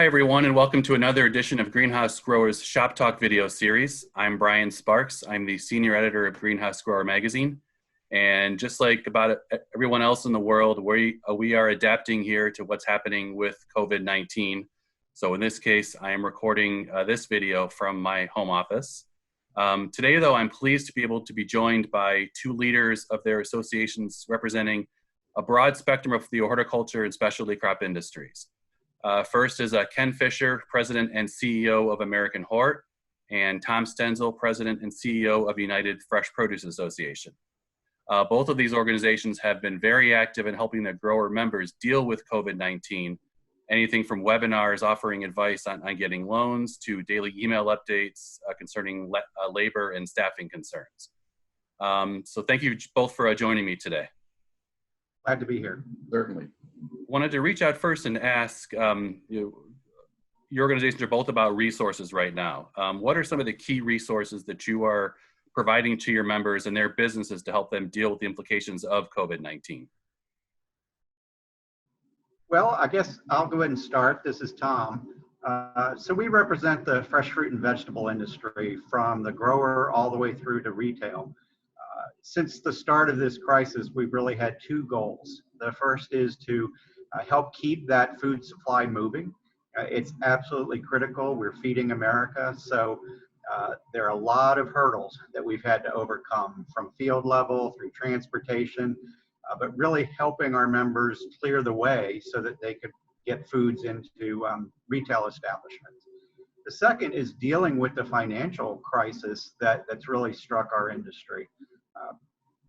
Hi, everyone, and welcome to another edition of Greenhouse Growers Shop Talk video series. I'm Brian Sparks. I'm the senior editor of Greenhouse Grower magazine. And just like about everyone else in the world, we are adapting here to what's happening with COVID-19. So in this case, I am recording this video from my home office. Today, though, I'm pleased to be able to be joined by two leaders of their associations representing a broad spectrum of the horticulture and specialty crop industries. First is Ken Fisher, President and CEO of AmericanHort, and Tom Stenzel, President and CEO of United Fresh Produce Association. Both of these organizations have been very active in helping their grower members deal with COVID-19, anything from webinars offering advice on getting loans to daily email updates concerning labor and staffing concerns. So thank you both for joining me today. Glad to be here. Certainly. Wanted to reach out first and ask, your organizations are both about resources right now. What are some of the key resources that you are providing to your members and their businesses to help them deal with the implications of COVID-19? Well, I guess I'll go ahead and start. This is Tom. So we represent the fresh fruit and vegetable industry from the grower all the way through to retail. Since the start of this crisis, we've really had two goals. The first is to help keep that food supply moving. It's absolutely critical. We're feeding America. So there are a lot of hurdles that we've had to overcome from field level through transportation, but really helping our members clear the way so that they could get foods into retail establishments. The second is dealing with the financial crisis that's really struck our industry.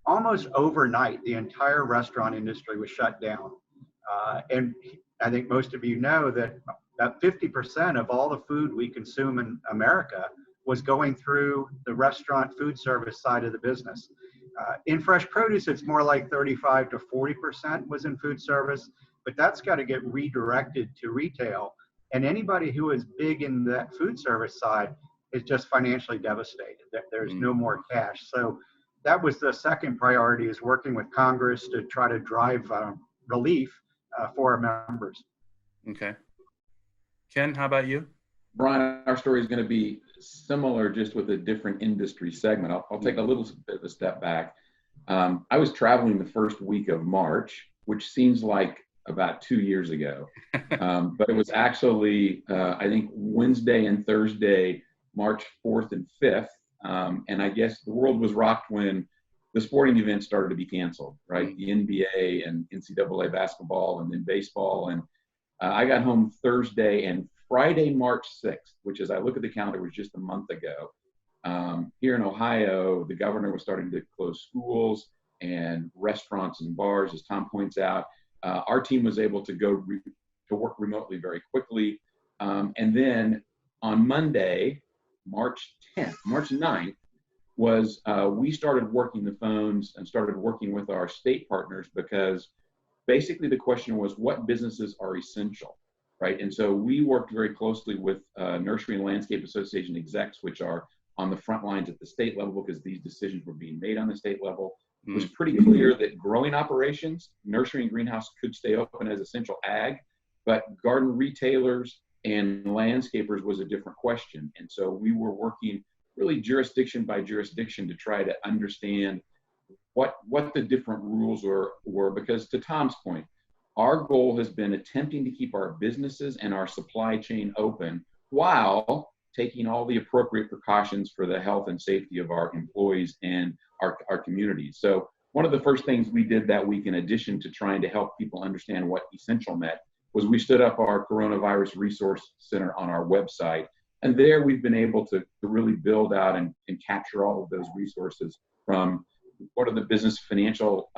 Almost overnight, the entire restaurant industry was shut down. And I think most of you know that about 50% of all the food we consume in America was going through the restaurant food service side of the business. In fresh produce, it's more like 35 to 40% was in food service, but that's got to get redirected to retail. And anybody who is big in that food service side is just financially devastated. There's no more cash. So that was the second priority, is working with Congress to try to drive relief for our members. Okay. Ken, how about you? Brian, our story is going to be similar, just with a different industry segment. I'll take a little bit of a step back. I was traveling the first week of March, which seems like about 2 years ago. But it was actually, I think, Wednesday and Thursday, March 4th and 5th. And I guess the world was rocked when the sporting events started to be canceled, right? The NBA and NCAA basketball and then baseball. And I got home Thursday, and Friday, March 6th, which, as I look at the calendar, was just a month ago. Here in Ohio, the governor was starting to close schools and restaurants and bars, as Tom points out. Our team was able to go to work remotely very quickly. And then on Monday, March 9th, was we started working the phones and started working with our state partners, because basically the question was, what businesses are essential, right? And so we worked very closely with Nursery and Landscape Association execs, which are on the front lines at the state level, because these decisions were being made on the state level. It was pretty clear that growing operations, nursery and greenhouse, could stay open as essential ag, but garden retailers and landscapers was a different question. And so we were working really jurisdiction by jurisdiction to try to understand what the different rules were, because to Tom's point, our goal has been attempting to keep our businesses and our supply chain open while taking all the appropriate precautions for the health and safety of our employees and our communities. So one of the first things we did that week, in addition to trying to help people understand what essential meant, was we stood up our Coronavirus Resource Center on our website. And there we've been able to really build out and capture all of those resources, from what are the business financial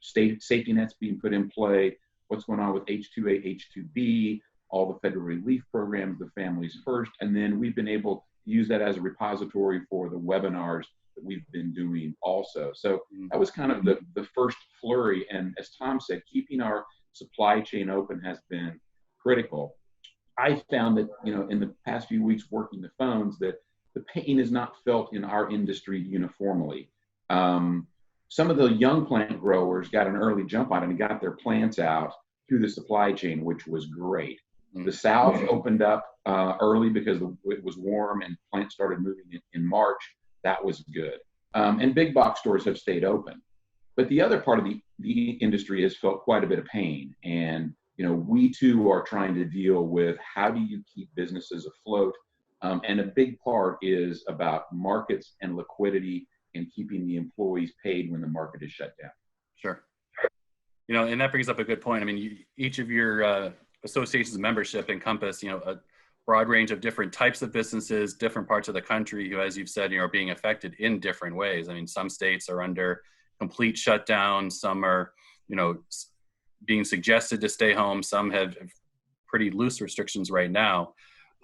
safety nets being put in play, what's going on with H-2A, H-2B, all the federal relief programs, the Families First. And then we've been able to use that as a repository for the webinars that we've been doing also. So that was kind of the first flurry. And as Tom said, keeping our supply chain open has been critical. I found that, in the past few weeks working the phones, that the pain is not felt in our industry uniformly. Some of the young plant growers got an early jump on it and got their plants out through the supply chain, which was great. The South opened up early because it was warm and plants started moving in March. That was good. And big box stores have stayed open. But the other part of the industry has felt quite a bit of pain. And, we too are trying to deal with how do you keep businesses afloat? And a big part is about markets and liquidity and keeping the employees paid when the market is shut down. Sure. And that brings up a good point. I mean, each of your associations membership encompass, a broad range of different types of businesses, different parts of the country who, as you've said, are being affected in different ways. I mean, some states are under complete shutdown. Some are, being suggested to stay home. Some have pretty loose restrictions right now.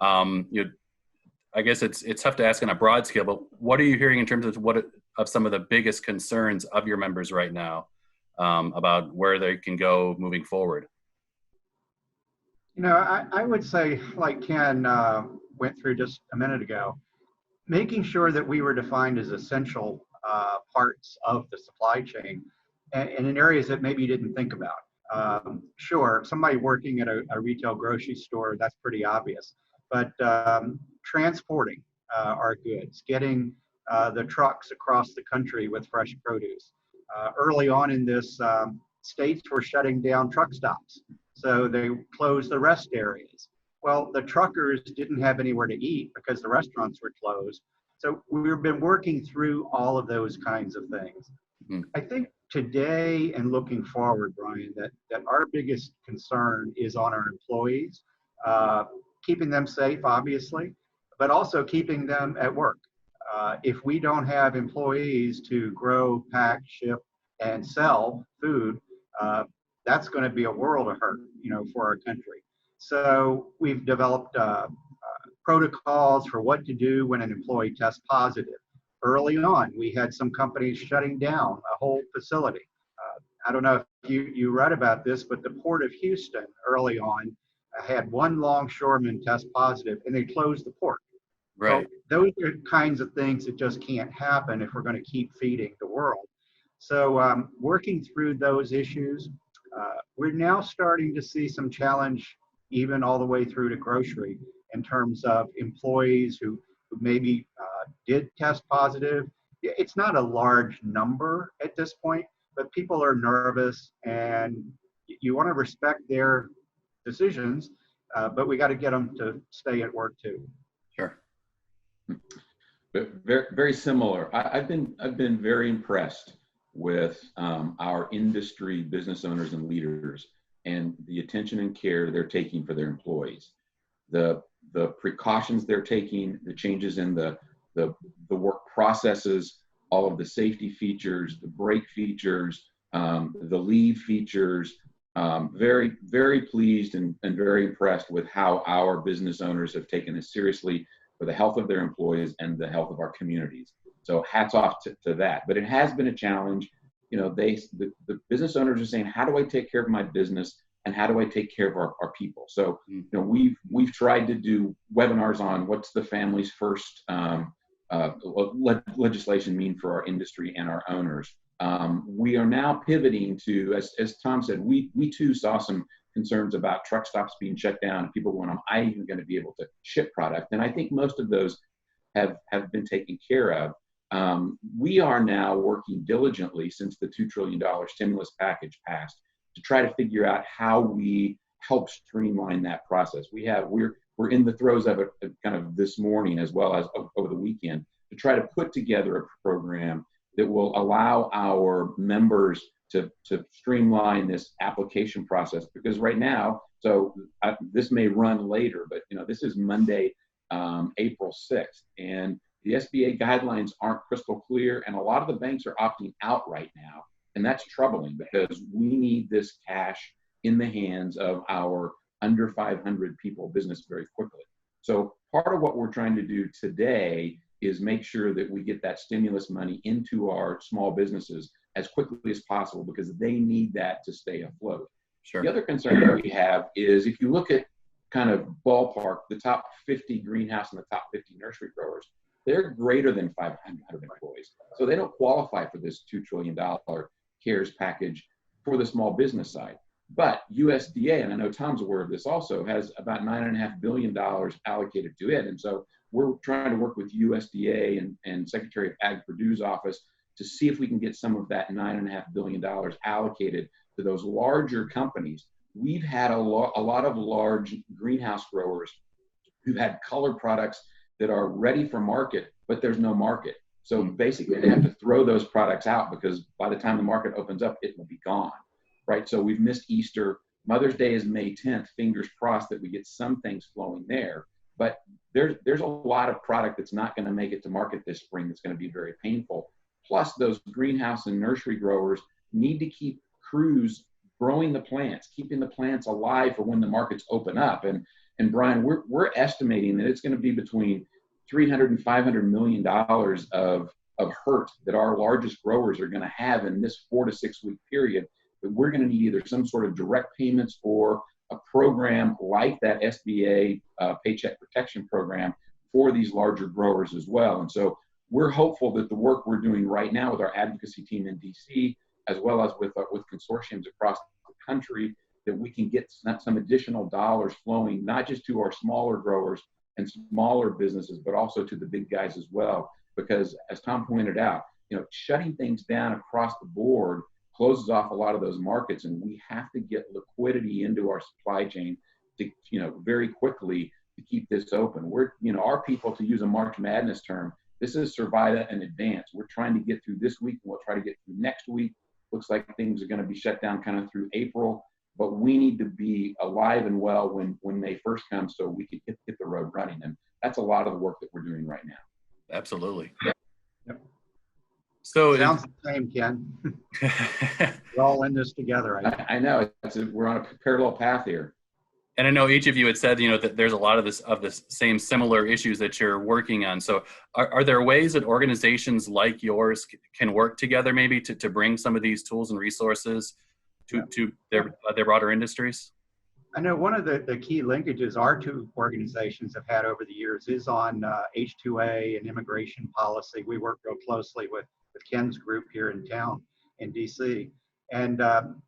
I guess it's tough to ask on a broad scale, but what are you hearing in terms of some of the biggest concerns of your members right now about where they can go moving forward? I would say, like Ken went through just a minute ago, making sure that we were defined as essential parts of the supply chain and in areas that maybe you didn't think about. Sure, somebody working at a retail grocery store, that's pretty obvious. But transporting our goods, getting the trucks across the country with fresh produce. Early on in this, states were shutting down truck stops. So they closed the rest areas. Well, the truckers didn't have anywhere to eat because the restaurants were closed. So we've been working through all of those kinds of things. Mm-hmm. I think today and looking forward, Brian, that our biggest concern is on our employees, keeping them safe, obviously, but also keeping them at work. If we don't have employees to grow, pack, ship, and sell food, that's going to be a world of hurt, for our country. So we've developed protocols for what to do when an employee tests positive. Early on, we had some companies shutting down a whole facility. I don't know if you read about this, but the Port of Houston early on had one longshoreman test positive, and they closed the port. Right. So those are kinds of things that just can't happen if we're going to keep feeding the world. So working through those issues, we're now starting to see some challenge even all the way through to grocery in terms of employees who maybe did test positive. It's not a large number at this point, but people are nervous and you want to respect their decisions, but we got to get them to stay at work too. Sure. Very, very similar. I've been very impressed with our industry business owners and leaders and the attention and care they're taking for their employees. The precautions they're taking, the changes in the work processes, all of the safety features, the break features, the leave features. Very, very pleased and very impressed with how our business owners have taken this seriously for the health of their employees and the health of our communities. So hats off to that. But it has been a challenge. The business owners are saying, how do I take care of my business and how do I take care of our people? So, we've tried to do webinars on what's the family's first legislation mean for our industry and our owners. We are now pivoting to, as Tom said, we too saw some concerns about truck stops being shut down and people going, am I even going to be able to ship product? And I think most of those have been taken care of. We are now working diligently since the $2 trillion stimulus package passed to try to figure out how we help streamline that process. We're in the throes of it kind of this morning as well as over the weekend to try to put together a program that will allow our members to streamline this application process, because right now, this may run later, but this is Monday, April 6th, and the SBA guidelines aren't crystal clear, and a lot of the banks are opting out right now, and that's troubling because we need this cash in the hands of our under 500 people business very quickly. So part of what we're trying to do today is make sure that we get that stimulus money into our small businesses as quickly as possible because they need that to stay afloat. Sure. The other concern that we have is if you look at kind of ballpark, the top 50 greenhouse and the top 50 nursery growers, they're greater than 500 employees. So they don't qualify for this $2 trillion CARES package for the small business side. But USDA, and I know Tom's aware of this also, has about $9.5 billion allocated to it. And so we're trying to work with USDA and Secretary of Ag Purdue's office to see if we can get some of that $9.5 billion allocated to those larger companies. We've had a lot of large greenhouse growers who've had color products that are ready for market, but there's no market. So basically they have to throw those products out because by the time the market opens up, it will be gone, right? So we've missed Easter. Mother's Day is May 10th. Fingers crossed that we get some things flowing there. But there's a lot of product that's not going to make it to market this spring that's going to be very painful. Plus, those greenhouse and nursery growers need to keep crews growing the plants, keeping the plants alive for when the markets open up. And Brian, we're estimating that it's going to be between $300 and $500 million of hurt that our largest growers are going to have in this 4 to 6 week period. That we're going to need either some sort of direct payments or a program like that SBA Paycheck Protection Program for these larger growers as well. And so we're hopeful that the work we're doing right now with our advocacy team in DC, as well as with consortiums across the country, that we can get some additional dollars flowing, not just to our smaller growers and smaller businesses, but also to the big guys as well. Because as Tom pointed out, shutting things down across the board closes off a lot of those markets, and we have to get liquidity into our supply chain to, very quickly to keep this open. We're, our people, to use a March Madness term, this is survive in advance. We're trying to get through this week, and we'll try to get through next week. Looks like things are going to be shut down kind of through April, but we need to be alive and well when May 1st comes so we can hit the road running. And that's a lot of the work that we're doing right now. Absolutely. Yep. So sounds the same, Ken. We're all in this together. I know. We're on a parallel path here. And I know each of you had said, that there's a lot of the same similar issues that you're working on. So are there ways that organizations like yours can work together maybe to bring some of these tools and resources to their broader industries? I know one of the key linkages our two organizations have had over the years is on H-2A and immigration policy. We work real closely with Ken's group here in town in DC. And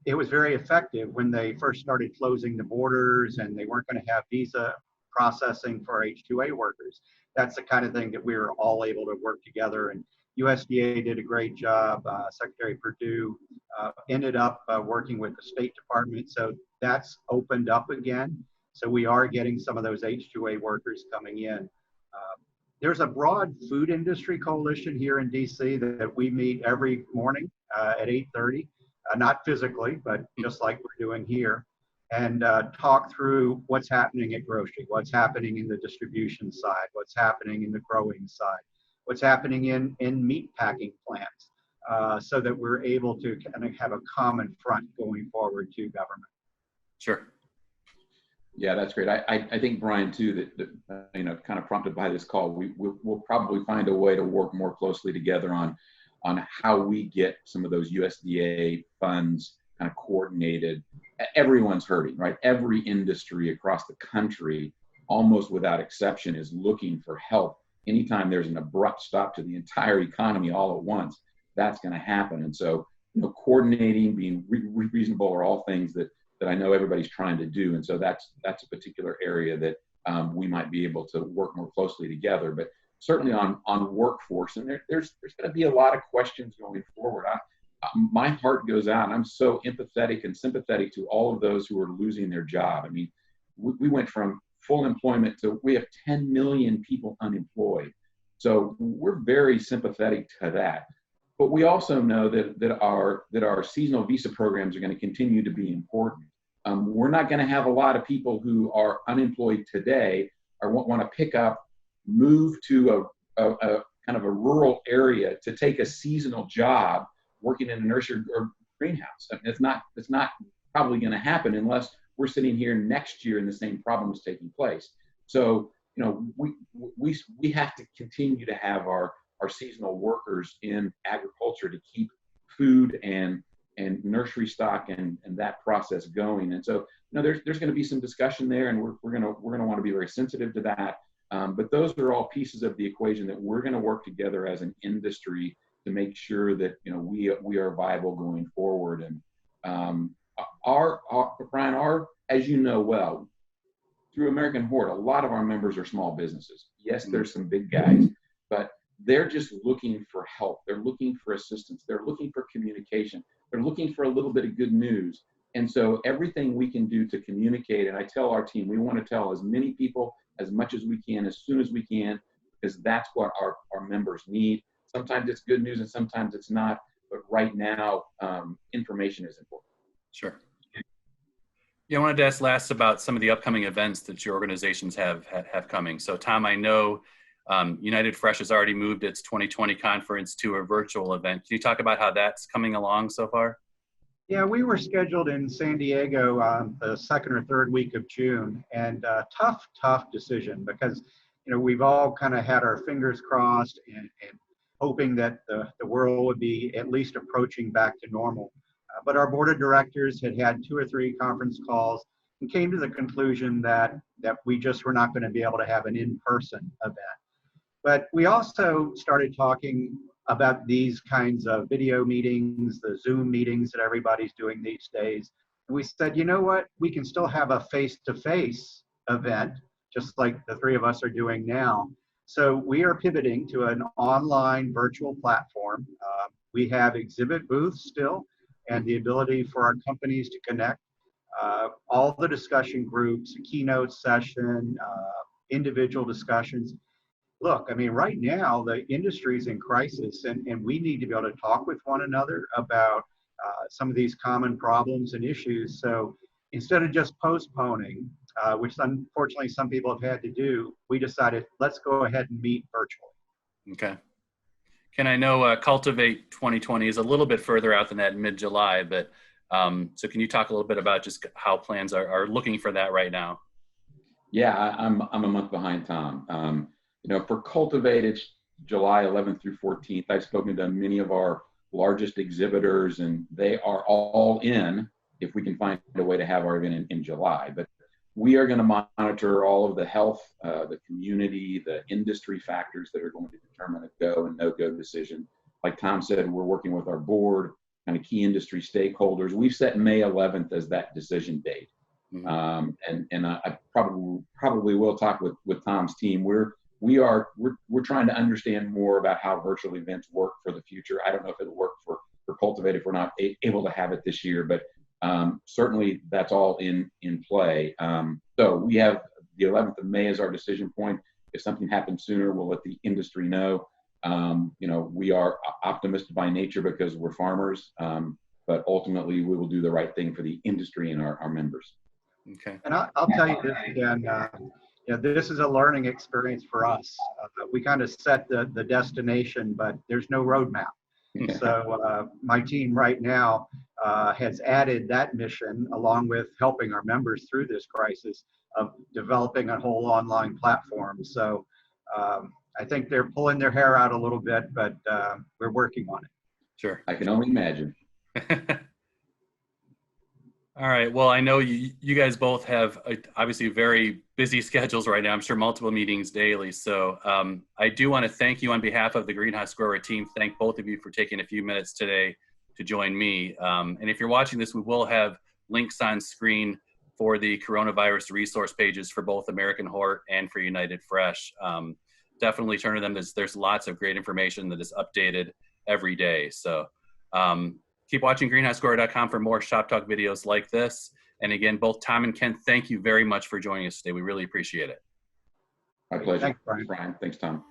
it was very effective when they first started closing the borders and they weren't going to have visa processing for H-2A workers. That's the kind of thing that we were all able to work together. And USDA did a great job. Secretary Purdue ended up working with the State Department. So that's opened up again. So we are getting some of those H-2A workers coming in. There's a broad food industry coalition here in DC that we meet every morning at 8:30. Not physically, but just like we're doing here, and talk through what's happening at grocery, what's happening in the distribution side, what's happening in the growing side, what's happening in meat packing plants, so that we're able to kind of have a common front going forward to government. Sure. Yeah, that's great. I think, Brian, too, that kind of prompted by this call, we'll probably find a way to work more closely together on how we get some of those USDA funds kind of coordinated. Everyone's hurting, right? Every industry across the country, almost without exception, is looking for help. Anytime there's an abrupt stop to the entire economy all at once, that's going to happen. And so, coordinating, being reasonable are all things that I know everybody's trying to do. And so that's a particular area that we might be able to work more closely together. But certainly on workforce, and there's going to be a lot of questions going forward. My heart goes out, and I'm so empathetic and sympathetic to all of those who are losing their job. I mean, we went from full employment to we have 10 million people unemployed. So we're very sympathetic to that. But we also know that our seasonal visa programs are going to continue to be important. We're not going to have a lot of people who are unemployed today or want to pick up, move to a kind of a rural area to take a seasonal job working in a nursery or greenhouse. I mean, it's not probably going to happen unless we're sitting here next year and the same problem is taking place. So, we have to continue to have our seasonal workers in agriculture to keep food and nursery stock and that process going. And so, there's going to be some discussion there, and we're going to want to be very sensitive to that. But those are all pieces of the equation that we're going to work together as an industry to make sure that we are viable going forward. And Brian, as you know well, through AmericanHort, a lot of our members are small businesses. Yes, there's some big guys, but they're just looking for help. They're looking for assistance. They're looking for communication. They're looking for a little bit of good news. And so everything we can do to communicate, and I tell our team, we want to tell as many people as much as we can, as soon as we can, because that's what our members need. Sometimes it's good news and sometimes it's not, but right now, information is important. Sure. Yeah, I wanted to ask last about some of the upcoming events that your organizations have coming. So Tom, I know United Fresh has already moved its 2020 conference to a virtual event. Can you talk about how that's coming along so far? Yeah, we were scheduled in San Diego the second or third week of June, and tough decision because, you know, we've all kind of had our fingers crossed and hoping that the world would be at least approaching back to normal. But our board of directors had 2 or 3 conference calls and came to the conclusion that we just were not going to be able to have an in-person event. But we also started talking about these kinds of video meetings, the Zoom meetings that everybody's doing these days. And we said, you know what, we can still have a face-to-face event, just like the 3 of us are doing now. So we are pivoting to an online virtual platform. We have exhibit booths still and the ability for our companies to connect. All the discussion groups, a keynote session, individual discussions. Look, I mean, right now, the industry is in crisis, and we need to be able to talk with one another about some of these common problems and issues. So instead of just postponing, which unfortunately some people have had to do, we decided, let's go ahead and meet virtually. Okay. Ken, I know Cultivate 2020 is a little bit further out than that, mid-July, but so can you talk a little bit about just how plans are looking for that right now? Yeah, I'm a month behind Tom. You know, for Cultivate, it's July 11th through 14th. I've spoken to many of our largest exhibitors, and they are all in if we can find a way to have our event in July. But we are going to monitor all of the health, the community, the industry factors that are going to determine a go and no-go decision. Like Tom said, we're working with our board, kind of key industry stakeholders. We've set May 11th as that decision date. Mm-hmm. And I probably will talk with Tom's team. We're trying to understand more about how virtual events work for the future. I don't know if it'll work for Cultivate if we're not able to have it this year, but certainly that's all in play. So we have the 11th of May as our decision point. If something happens sooner, we'll let the industry know. You know, we are optimistic by nature because we're farmers, but ultimately we will do the right thing for the industry and our members. Okay. And I'll tell you this again, you know, this is a learning experience for us. We kind of set the destination, but there's no roadmap. So my team right now has added that mission along with helping our members through this crisis of developing a whole online platform. So I think they're pulling their hair out a little bit, but we're working on it. Sure. I can only imagine. All right. Well, I know you guys both have obviously very busy schedules right now. I'm sure multiple meetings daily. So I do want to thank you on behalf of the Greenhouse Grower team. Thank both of you for taking a few minutes today to join me. And if you're watching this, we will have links on screen for the coronavirus resource pages for both AmericanHort and for United Fresh. Definitely turn to them. There's lots of great information that is updated every day. So keep watching greenhousegrower.com for more Shop Talk videos like this. And again, both Tom and Ken, thank you very much for joining us today. We really appreciate it. My pleasure. Thanks, Brian. Brian. Thanks, Tom.